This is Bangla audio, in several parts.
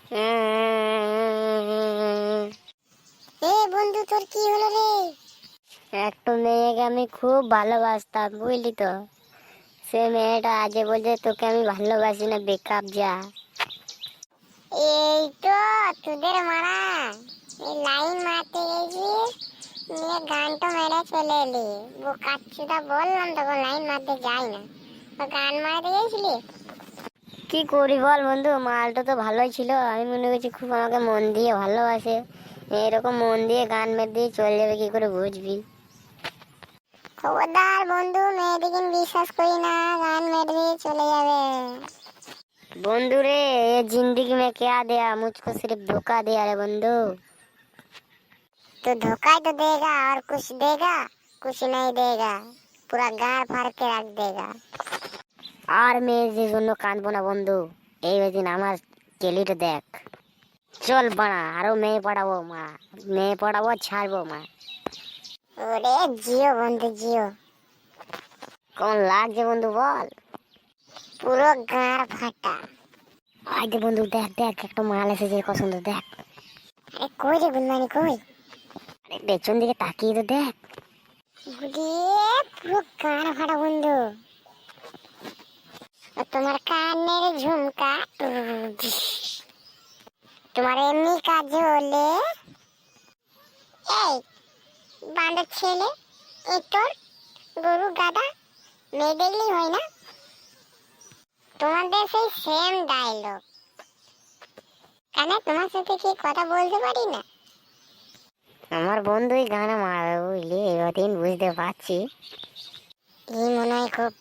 এ বন্ধু, তোর কি হলো রে? একটা মেয়েকে আমি খুব ভালোবাসতাম, বুঝলি তো। সে মেয়েটা আজে বলছে তোকে আমি ভালোবাসি না, বেকআপ যা। এই তো তোদের মারা এই লাইন মারতে গেছিস, নিয়ে গানটা মেরে চলে এলি। বোকাচ্চুদা, বললাম তখন লাইন মারতে যাই না, গান মারতে গেছিলি। কি করি বল বন্ধু, মালটা তো ভালোই ছিল। আমি মনে করছি খুব আমাকে মন দিয়ে ভালোবাসে। এরকম মন দিয়ে গান মেরে দিয়ে চলে যাবে, কি করে বুঝবি? খবরদার বন্ধু, মেয়েদিকে বিশ্বাস করি না, গান মেরে দিয়ে চলে যাবে। बंधु रे, ये जिंदगी में क्या दिया, मुझको सिर्फ धोखा दिया रे बंधु। तो धोखा ही तो देगा, और कुछ देगा? कुछ नहीं देगा, पूरा गाड़ फाड़ के रख देगा। আর মেয়ের যে জন্য কাঁদবো না বন্ধু, এই দিন আমার কেলিটা দেখ। চল বাড়া, আরো মেয়ে পড়াবো মা, মেয়ে পড়াবো, ছাড়বো মা। ওরে জিও বন্ধু জিও। কেমন লাগছে বন্ধু বল? পুরো গাড় ফাটা। আজ বন্ধু দেখ দেখ, একটা মাল এসেছে পছন্দ, দেখ। আরে কই রে গুনমানি কই? আরে পেছন দিকে তাকিয়ে তো দেখ। গুলিয়ে পুরো গাড় ফাটা বন্ধু। और তোমার কানের ঝুমকা, তোমার এমনি কাজ হলে। এই বান্দর ছেলে, তোর গরু গাদা, মেয়ে দেখলেই হয় না? তোমাদের সেই সেম ডায়লগ। কেন তোমার সাথে কি কথা বলতে পারি না? আমার বন্ধুই গানা মারবে বুঝলি, এবার দিন বুঝতে পারছি। এই মনে হয় খুব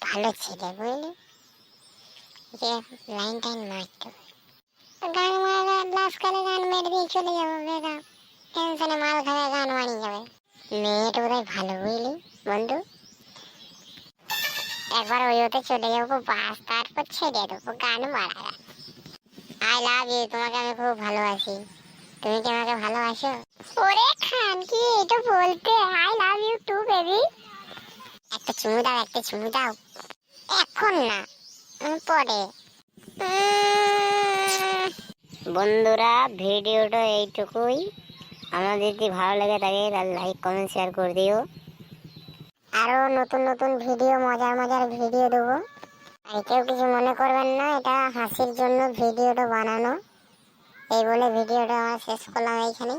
ভালো ছেলে বুঝলি, যে লাইন টাইন মারতো। গান মারা লাস্ট কালে গান মেরে দিয়ে চলে যাবো, বেকা টেনশনে মাল খাবে, গান মারিয়ে যাবে। মেয়েটা বোধহয় ভালো বুঝলি বন্ধু, একবার ওই ওতে চলে যাবো বাস, তারপর ছেড়ে দেবো গান মারা। আই লাভ ইউ, তোমাকে আমি খুব ভালোবাসি, তুমি কি আমাকে ভালোবাসো? ওরে খান কি এটা বলতে, I love you too baby. একটা চুমু দাও, একটা চুমু দাও। এখন না, পরে। বন্ধুরা, ভিডিওটা এইটুকুই। আমাদের যদি ভালো লাগে থাকে তাহলে লাইক কমেন্ট শেয়ার করে দিও। আরো নতুন নতুন ভিডিও, মজার মজার ভিডিও দেবো। আর কেউ কিছু মনে করবেন না, এটা হাসির জন্য ভিডিওটা বানানো। এই বলে ভিডিওটা আমরা শেষ করলাম এইখানে।